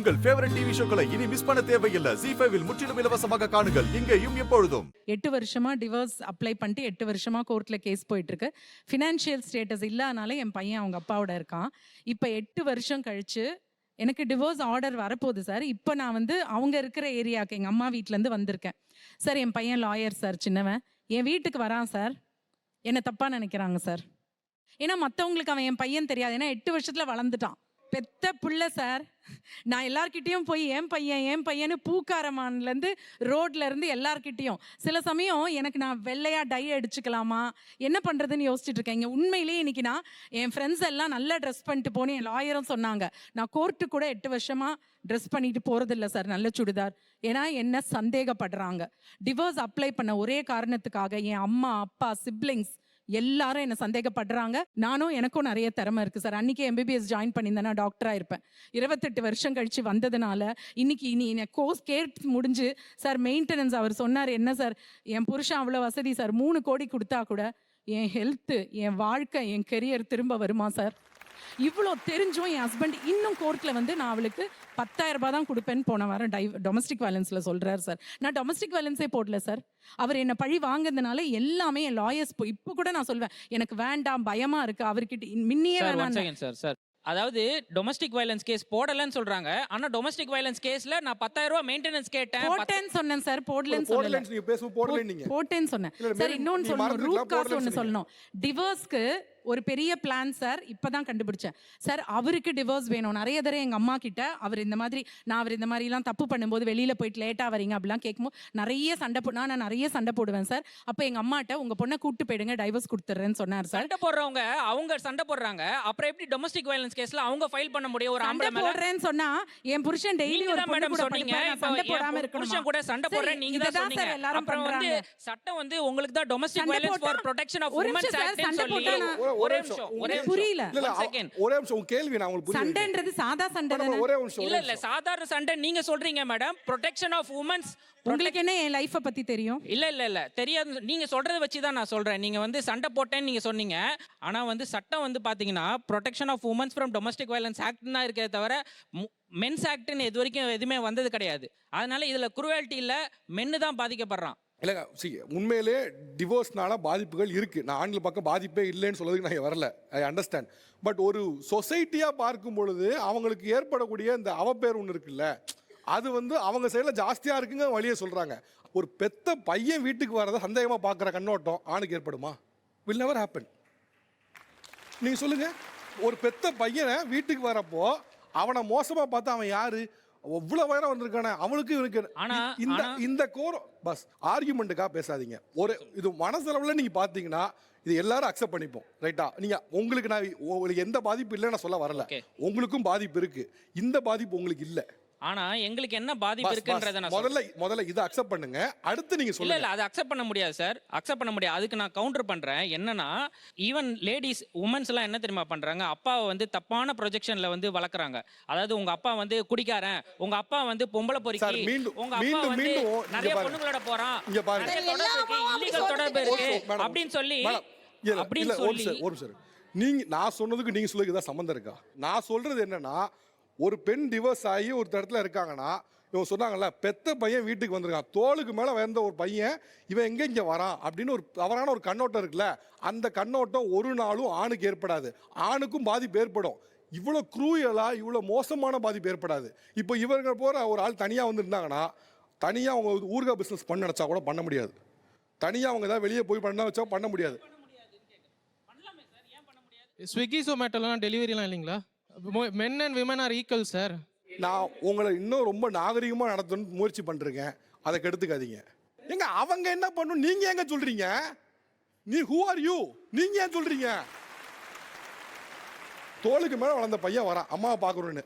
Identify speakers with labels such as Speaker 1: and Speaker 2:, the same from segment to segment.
Speaker 1: உங்கள் favourite TV ஷோக்களை இனி miss பண்ண தேவையில்லை. ZEE5 இல் முற்றிலும் இலவசமாக காணுங்கள். இங்கேயும் எப்பொழுதும்.
Speaker 2: 8 வருஷமா டிவோர்ஸ் அப்ளை பண்ணிட்டு 8 வருஷமா கோர்ட்ல கேஸ் போயிட்டு இருக்கு. ஃபினான்ஷியல் ஸ்டேட்டஸ் இல்லாதனால என் பையன் அவங்க அப்பாவோட இருக்கான். இப்போ 8 வருஷம் கழிச்சு எனக்கு டிவோர்ஸ் ஆர்டர் வரப்போகுது சார். இப்போ நான் வந்து அவங்க இருக்கிற ஏரியாவுக்கு எங்கள் அம்மா வீட்டிலேருந்து வந்திருக்கேன் சார். என் பையன் லாயர் சார், சின்னவன் என் வீட்டுக்கு வரான் சார். என்னை தப்பாக நினைக்கிறாங்க சார். ஏன்னா மற்றவங்களுக்கு அவன் என் பையன் தெரியாது. ஏன்னா 8 வருஷத்தில் வளர்ந்துட்டான். பெத்த புள்ள சார். நான் எல்லார்கிட்டையும் போய் என் பையனு பூக்காரமான்லேருந்து ரோட்லேருந்து எல்லார்கிட்டையும் சில சமயம் எனக்கு நான் வெள்ளையாக டை அடிச்சுக்கலாமா என்ன பண்ணுறதுன்னு யோசிச்சுட்டு இருக்கேன். இங்கே உண்மையிலேயே இன்னைக்கு நான் என் ஃப்ரெண்ட்ஸ் எல்லாம் நல்லா ட்ரெஸ் பண்ணிட்டு போனேன். என் லாயரும் சொன்னாங்க நான் கோர்ட்டு கூட 8 வருஷமாக ட்ரெஸ் பண்ணிட்டு போகிறதில்ல சார், நல்ல சுடிதார். ஏன்னா என்ன சந்தேகப்படுறாங்க. டிவோர்ஸ் அப்ளை பண்ண ஒரே காரணத்துக்காக என் அம்மா அப்பா சிப்ளிங்ஸ் எல்லாரும் என்ன சந்தேகப்படுறாங்க. நானும் எனக்கும் நிறைய திறமை இருக்கு சார். அன்னைக்கு MBBS ஜாயின் பண்ணியிருந்தேன்னா டாக்டரா இருப்பேன். 28 வருஷம் கழிச்சு வந்ததுனால இன்னைக்கு கோர்ஸ் கேட்டு முடிஞ்சு சார் மெயின்டெனன்ஸ் அவர் சொன்னார். என்ன சார் என் புருஷன் அவ்வளோ வசதி சார், 3 கோடி கொடுத்தா கூட என் ஹெல்த்து, என் வாழ்க்கை, என் கெரியர் திரும்ப வருமா சார்? இவ்வளோ தெரிஞ்சும் என் ஹஸ்பண்ட் இன்னும் கோர்ட்டில் வந்து நான் அவளுக்கு 10,000 ரூபாய் தான் கொடுப்பேன்னு போன வாரம் டொமஸ்டிக் வயலன்ஸில் சொல்கிறார் சார். நான் டொமஸ்டிக் வயலன்ஸே போடல சார். அவர் என்னை பழி வாங்குறதுனால எல்லாமே என் லாயர்ஸ் இப்போ கூட நான் சொல்வேன் எனக்கு வேண்டாம், பயமாக இருக்குது அவர்கிட்ட முன்னையே வேணாம்
Speaker 3: சார். அதாவது டொமஸ்டிக் வயலன்ஸ் கேஸ் போடலன்னு சொல்றாங்க. ஆனா டொமஸ்டிக் வயலன்ஸ் கேஸ்ல நான் 10,000 ரூபாய் மெயின்டெனன்ஸ் கேட்டேன்.
Speaker 2: போட்டேன்னு சொன்னேன் சார், போடலன்னு சொல்லல.
Speaker 4: நீங்க பேசும் போடல நீங்க.
Speaker 2: போட்டேன்னு சொன்னேன் சார். இன்னொன்னு சொல்லணும், ரூட் காஸ் ஒன்னு சொல்லணும். டிவோர்ஸ்க்கு ஒரு பெரிய பிளான் சார். இப்பதான் கண்டுபிடிச்சேன் சார். அவருக்கு டிவோர்ஸ் வேணும். நிறைய தடவை எங்க அம்மா கிட்ட அவர் இந்த மாதிரிலாம் தப்பு பண்ணும்போது வெளியில போயிட்டு லேட்டா வரீங்க அப்படிலாம் கேட்கும்போது நிறைய நான் நிறைய சண்டை போடுவேன் சார். அப்ப எங்க அம்மாட்ட உங்க பொண்ணை கூட்டு போயிடுங்க, டைவர்ஸ் கொடுத்துறேன்னு சொன்னார் சார்.
Speaker 3: சண்டை போடுறவங்க அவங்க சண்டை போடுறாங்க. அப்புறம் எப்படி டொமஸ்டிக் வயலன்ஸ் கேஸ்ல அவங்க ஃபைல் பண்ண முடியும்? ஒரு ஆம்பளை மேல போடுறேன்னு
Speaker 2: சொன்னா என் புருஷன் டெய்லி ஒரு
Speaker 3: மேடம் சொன்னீங்க சண்டை போடாம இருக்கணும். புருஷன் கூட சண்டை போடுறேன் நீங்க தான் சொன்னீங்க. அப்புறம் வந்து சட்டம் வந்து உங்களுக்கு தான் domestic violence for protection of womens act ன்னு சொல்லி ஒரே நிமிஷம்
Speaker 2: புரியல.
Speaker 4: ஒரே நிமிஷம் உங்க கேள்வி நான் உங்களுக்கு புரியல.
Speaker 2: சண்டைன்றது சாதா சண்டை தானே?
Speaker 4: ஒரே நிமிஷம்.
Speaker 3: இல்ல சாதாரண சண்டை நீங்க சொல்றீங்க மேடம். Protection of women's.
Speaker 2: உங்களுக்கு என்ன என் லைஃப பத்தி தெரியும்?
Speaker 3: இல்ல தெரியாது. நீங்க சொல்றத வச்சு தான் நான் சொல்றேன். நீங்க வந்து சண்டை போட்டேன்னு நீங்க சொன்னீங்க. ஆனா வந்து சட்டம் வந்து பாத்தீங்கன்னா protection of womens from domestic violence act தான் இருக்கே தவிர மென்ஸ் ஆக்ட்னு இது வரைக்கும் எதுவுமே வந்தது கிடையாது. அதனால இதுல குரூவல்ட்டி இல்ல, மென்னு தான் பாதிக்கப்படுறான்.
Speaker 4: இல்லைங்க, உண்மையிலே டிவோர்ஸ்னால பாதிப்புகள் இருக்குது. நான் ஆண்கள் பக்கம் பாதிப்பே இல்லைன்னு சொல்றதுக்கு நான் வரல, ஐ அண்டர்ஸ்டாண்ட். பட் ஒரு சொசைட்டியாக பார்க்கும் பொழுது அவங்களுக்கு ஏற்படக்கூடிய இந்த அவப்பேர் ஒன்று இருக்குல்ல, அது வந்து அவங்க சைடில் ஜாஸ்தியாக இருக்குங்க வழியே சொல்கிறாங்க. ஒரு பெத்த பையன் வீட்டுக்கு வரதை சந்தேகமாக பார்க்குற கண்ணோட்டம் ஆணுக்கு ஏற்படுமா? Will never happen. நீங்கள் சொல்லுங்கள். ஒரு பெத்த பையனை வீட்டுக்கு வரப்போ அவனை மோசமாக பார்த்தா அவன் யாரு? அவ்வளவு வயரம் வந்திருக்கானே அவனுக்கு இவனுக்கு இந்த கோர் பஸ் ஆர்குமெண்ட்டுக்காக பேசாதீங்க. ஒரு இது மனசளவில் நீங்கள் பார்த்தீங்கன்னா இது எல்லாரும் அக்செப்ட் பண்ணிப்போம், ரைட்டா? நீங்கள் உங்களுக்கு எந்த பாதிப்பு இல்லைன்னு நான் சொல்ல வரல. உங்களுக்கும் பாதிப்பு இருக்கு. இந்த பாதிப்பு உங்களுக்கு இல்லை.
Speaker 3: ஆனா எங்களுக்கு என்ன பாதிப்பு இருக்குன்றத நான்
Speaker 4: முதல்ல இதை அக்செப்ட் பண்ணுங்க. அடுத்து நீங்க சொல்லுங்க.
Speaker 3: இல்ல அது அக்செப்ட் பண்ண முடியாது சார். அக்செப்ட் பண்ண முடியாது. அதுக்கு நான் கவுண்டர் பண்றேன். என்னன்னா ஈவன் லேடிஸ் உமன்ஸ் எல்லாம் என்ன தெரியுமா பண்றாங்க? அப்பாவை வந்து தப்பான ப்ரொஜெக்ஷன்ல வந்து வளர்க்குறாங்க. அதாவது உங்க அப்பா வந்து குடிக்காரன், உங்க அப்பா வந்து பொம்பளை பொறுக்கி, உங்க அப்பா வந்து நிறைய பொண்ணுங்களோட போறான், இல்லீகல் தொடர்பு இருக்கு அப்படின்னு சொல்லி
Speaker 4: நான் சொன்னதுக்கு நீங்க சொல்லுங்க ஏதாவது சம்பந்தம் இருக்கா? நான் சொல்றது என்னன்னா, ஒரு பெண் டிவோர்ஸ் ஆகி ஒரு இடத்துல இருக்காங்கன்னா இவங்க சொன்னாங்கல்ல, பெத்த பையன் வீட்டுக்கு வந்திருக்கான், தோளுக்கு மேலே வந்த ஒரு பையன் இவன் எங்கே இங்கே வரான் அப்படின்னு ஒரு தவறான ஒரு கண்ணோட்டம் இருக்குல்ல, அந்த கண்ணோட்டம் ஒரு நாளும் ஆணுக்கு ஏற்படாது. ஆணுக்கும் பாதிப்பு ஏற்படும். இவ்வளோ க்ரூயலாக இவ்வளோ மோசமான பாதிப்பு ஏற்படாது. இப்போ இவர்கள் போகிற ஒரு ஆள் தனியாக வந்துருந்தாங்கன்னா, தனியாக அவங்க ஊர்கா பிஸ்னஸ் பண்ண நினச்சா கூட பண்ண முடியாது. தனியாக அவங்க ஏதாவது வெளியே போய் பண்ண வச்சா பண்ண முடியாது.
Speaker 5: ஸ்விக்கி ஜொமேட்டோலாம் டெலிவரிலாம் இல்லைங்களா? Men and women R equal sir.
Speaker 4: நான் உங்களை இன்னும் ரொம்ப நாகரிகமாக நடத்தணும்னு முயற்சி பண்ணிருக்கேன். அதை கெடுத்துக்காதீங்க. எங்க அவங்க என்ன பண்ணும் நீங்க எங்க சொல்றீங்க? Who are you? நீங்க ஏன் சொல்றீங்க? தோளுக்கு மேல வளர்ந்த பையன் வரான் அம்மாவை பார்க்கணும்னு.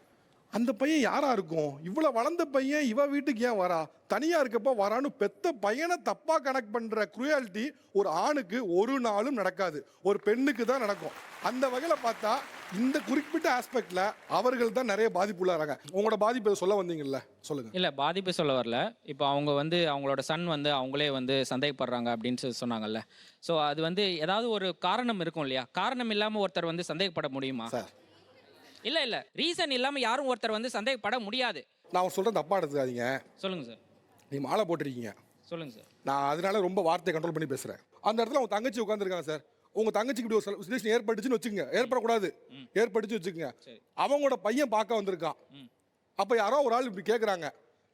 Speaker 4: அந்த பையன் யாரா இருக்கும்? இவ்வளவு வளர்ந்த பையன் இவ வீட்டுக்கு ஏன் வரா? தனியா இருக்கப்ப வரான்னு பெத்த பையனை தப்பா கனெக்ட் பண்ற குரூயாலிட்டி ஒரு ஆணுக்கு ஒரு நாளும் நடக்காது, ஒரு பெண்ணுக்கு தான் நடக்கும். அந்த வகையில பார்த்தா இந்த குறிப்பிட்ட ஆஸ்பெக்ட்ல அவர்கள் தான் நிறைய பாதிப்புள்ளாராங்க. உங்களோட பாதிப்பு சொல்ல வந்தீங்கல்ல, சொல்லுங்க.
Speaker 3: இல்ல பாதிப்பு சொல்ல வரல. இப்போ அவங்க வந்து அவங்களோட சன் வந்து அவங்களே வந்து சந்தேகப்படுறாங்க அப்படின்னு சொன்னாங்கல்ல. ஸோ அது வந்து ஏதாவது ஒரு காரணம் இருக்கும் இல்லையா? காரணம் இல்லாம ஒருத்தர் வந்து சந்தேகப்பட முடியுமா?
Speaker 4: சார்
Speaker 3: இல்ல ரீசன் இல்லாம யாரும் ஒருத்தர் வந்து சந்தேகப்பட முடியாது.
Speaker 4: நான் சொல்கிறேன் தப்பாக எடுத்துக்காதீங்க.
Speaker 3: சொல்லுங்க சார்.
Speaker 4: நீ மாலை போட்டிருக்கீங்க.
Speaker 3: சொல்லுங்க சார்.
Speaker 4: நான் அதனால ரொம்ப வார்த்தையை கண்ட்ரோல் பண்ணி பேசுகிறேன். அந்த இடத்துல உங்கள் தங்கச்சி உட்காந்துருக்காங்க சார். உங்கள் தங்கச்சிக்கு இப்படி ஒரு சுச்சுவேஷன் ஏற்பட்டுச்சுன்னு வச்சுக்கோங்க, ஏற்படக்கூடாது, ஏற்பட்டுச்சு வச்சுக்கோங்க, அவங்களோட பையன் பார்க்க வந்திருக்கான். அப்போ யாரோ ஒரு ஆள் இப்படி கேட்குறாங்க,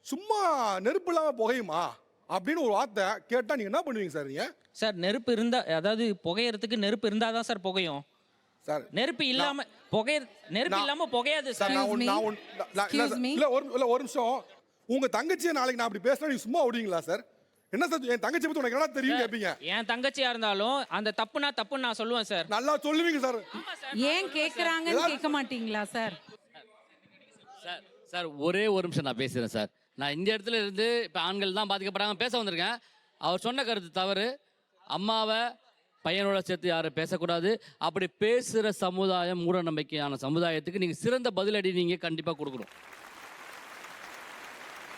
Speaker 4: சும்மா நெருப்பு இல்லாமல் புகையுமா அப்படின்னு ஒரு வார்த்தை கேட்டால் நீங்கள் என்ன பண்ணுவீங்க சார்? நீங்கள்
Speaker 3: சார் நெருப்பு இருந்தா, அதாவது புகையறதுக்கு நெருப்பு இருந்தாதான் சார் புகையும்.
Speaker 4: சார்
Speaker 3: நெருப்பு இல்லாம நெருப்பு இல்லாம புகையாது சார்.
Speaker 4: இல்ல ஒரு நிமிஷம். உங்க தங்கச்சியை நாளைக்கு நான் அப்படி பேசினா நீங்க சும்மா விடுவீங்களா சார்? என்ன சார் என் தங்கச்சி பத்தி உனக்கு என்ன தெரியும் கேப்பீங்க?
Speaker 3: என் தங்கச்சியா இருந்தாலும் அந்த தப்புனா தப்புன்னு நான் சொல்லுவேன் சார்.
Speaker 4: நல்லா சொல்லுவீங்க சார்.
Speaker 2: ஏன் கேக்குறாங்கன்னு கேட்க மாட்டீங்களா சார்?
Speaker 6: சார் ஒரே ஒரு நிமிஷம் நான் பேசுகிறேன் சார். நான் இந்த இடத்துல இருந்து இப்போ ஆண்கள் தான் பாதிக்கப்படுறாங்க பேச வந்திருக்கேன். அவர் சொன்ன கருத்து தவறு. அம்மாவை பையனோட சேர்த்து யாரும் பேசக்கூடாது. அப்படி பேசுகிற சமுதாயம் மூட நம்பிக்கையான சமுதாயத்துக்கு நீங்கள் சிறந்த பதிலடி நீங்கள் கண்டிப்பாக கொடுக்கணும்.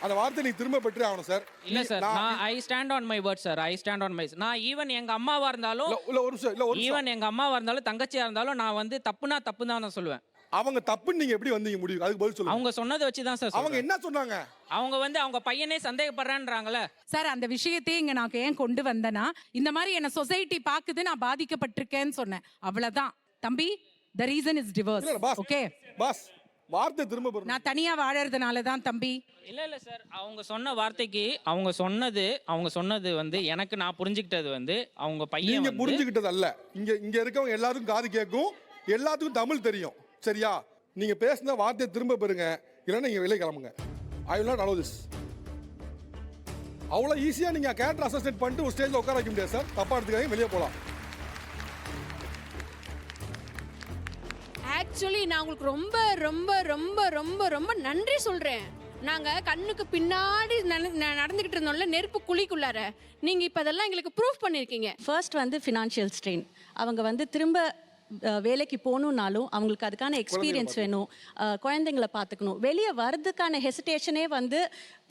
Speaker 4: அந்த வார்த்தை நீ திரும்ப பெற்றே ஆகணும் சார்.
Speaker 3: இல்ல சார், நான் I stand on my word sir. I stand on my. நான் ஈவன் எங்க அம்மாவா இருந்தாலும் ஈவன் எங்க அம்மாவா இருந்தாலும் தங்கச்சியா இருந்தாலும் நான் வந்து தப்புனா தப்பு தான் நான் சொல்லுவேன்.
Speaker 4: அவங்க தப்புன்னு நீங்க எப்படி வந்தீங்க முடியும்? அதுக்கு பதில் சொல்லுங்க.
Speaker 3: அவங்க சொன்னதை வச்சு தான் சார்.
Speaker 4: அவங்க என்ன சொன்னாங்க?
Speaker 3: அவங்க வந்து அவங்க பையனே சந்தேகப்படுறான்றாங்களே
Speaker 2: சார். அந்த விஷயத்தையே இங்க நான் ஏன் கொண்டு வந்தேன்னா, இந்த மாதிரி என்ன சொசைட்டி பாக்குது, நான் பாதிக்கப்பட்டிருக்கேன்னு சொன்னேன், அவ்வளவுதான். தம்பி, the reason is divorce. Okay
Speaker 4: boss, வார்த்தை திரும்ப பெறணும்.
Speaker 2: நான் தனியா வாழறதுனால தான் தம்பி.
Speaker 3: இல்ல சார், அவங்க சொன்ன வார்த்தைக்கு அவங்க சொன்னது வந்து எனக்கு நான் புரிஞ்சுக்கிட்டது வந்து அவங்க பையன்
Speaker 4: நீங்க புரிஞ்சுக்கிட்டது அல்ல. இங்க இருக்கவங்க எல்லாருக்கும் காது கேட்கும், எல்லாத்துக்கும் தமிழ் தெரியும். சரியா? நீங்க பேசின வார்த்தையை திரும்ப பெறுங்க, இல்லைன்னா நீங்க வெளியே கிளம்புங்க. I will not allow this. அவ்வளோ ஈஸியாக நீங்க கேரக்டர் அசோசியேட் பண்ணிட்டு ஒரு ஸ்டேஜில் உட்கார வைக்க முடியாது சார். தப்பா எடுத்துக்காங்க, வெளியே போகலாம்.
Speaker 7: ஆக்சுவலி நான் உங்களுக்கு ரொம்ப ரொம்ப ரொம்ப ரொம்ப ரொம்ப நன்றி சொல்றேன். நாங்க கண்ணுக்கு பின்னாடி நடந்துகிட்டு இருந்தோம்ல நெருப்பு குழிக்குள்ளார, நீங்க இப்ப அதெல்லாம் எங்களுக்கு ப்ரூஃப் பண்ணிருக்கீங்க.
Speaker 8: ஃபர்ஸ்ட் வந்து ஃபினான்ஷியல் ஸ்ட்ரெயின். அவங்க வந்து திரும்ப வேலைக்கு போகணுன்னாலும் அவங்களுக்கு அதுக்கான எக்ஸ்பீரியன்ஸ் வேணும், குழந்தைங்களை பார்த்துக்கணும். வெளியே வர்றதுக்கான ஹெசிடேஷனே வந்து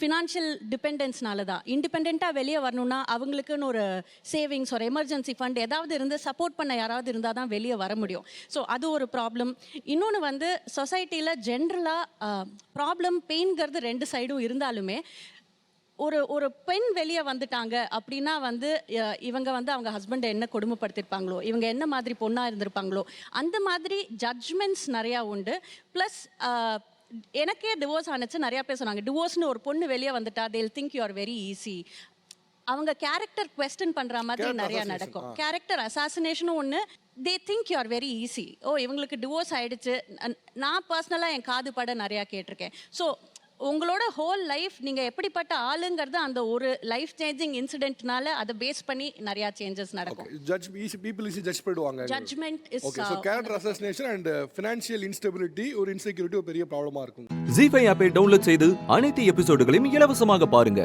Speaker 8: ஃபினான்ஷியல் டிபெண்டன்ஸ்னால தான். இண்டிபெண்ட்டாக வெளியே வரணும்னா அவங்களுக்குன்னு ஒரு சேவிங்ஸ், ஒரு எமர்ஜென்சி ஃபண்ட் ஏதாவது இருந்து சப்போர்ட் பண்ண யாராவது இருந்தால் தான் வெளியே வர முடியும். ஸோ அது ஒரு ப்ராப்ளம். இன்னொன்று வந்து சொசைட்டியில் ஜென்ரலாக ப்ராப்ளம் பெயின்கிறது ரெண்டு சைடும் இருந்தாலுமே, ஒரு பெண் வெளியே வந்துட்டாங்க அப்படின்னா வந்து இவங்க வந்து அவங்க ஹஸ்பண்டை என்ன கொடுமைப்படுத்திருப்பாங்களோ, இவங்க என்ன மாதிரி பொண்ணாக இருந்திருப்பாங்களோ, அந்த மாதிரி ஜட்ஜ்மெண்ட்ஸ் நிறையா உண்டு. ப்ளஸ் எனக்கே டிவோர்ஸ் ஆனிச்சு, நிறையா பேர் சொன்னாங்க, டிவோர்ஸ்னு ஒரு பொண்ணு வெளியே வந்துட்டா they'll think you are very easy. அவங்க கேரக்டர் குவெஸ்டன் பண்ணுற மாதிரி நிறையா நடக்கும். கேரக்டர் அசாசினேஷனும் ஒன்று. they think you are very easy. இவங்களுக்கு டிவோர்ஸ் ஆகிடுச்சு. நான் பர்சனலாக என் காது பட நிறையா கேட்டிருக்கேன். ஸோ உங்களோட ஹோல் லைஃப் நீங்கள் எப்படிப்பட்ட ஆளுங்கிறது அந்த ஒரு லைஃப் சேஞ்சிங் இன்சிடென்ட்னால அதை பேஸ் பண்ணி நிறைய சேஞ்சஸ் நடக்கும்.
Speaker 4: பீப்புள் ஈஸி ஜட்ஜ் பண்ணிடுவாங்க.
Speaker 8: Judgement is
Speaker 4: okay. So character assassination and financial instability, ஒரு இன்செக்யூரிட்டி ஒரு பெரிய ப்ராப்ளமா இருக்கும்.
Speaker 9: ஜீ5 ஆப்பை டவுன்லோட் செய்து அனைத்து எபிசோடுகளையும் இலவசமாக பாருங்க.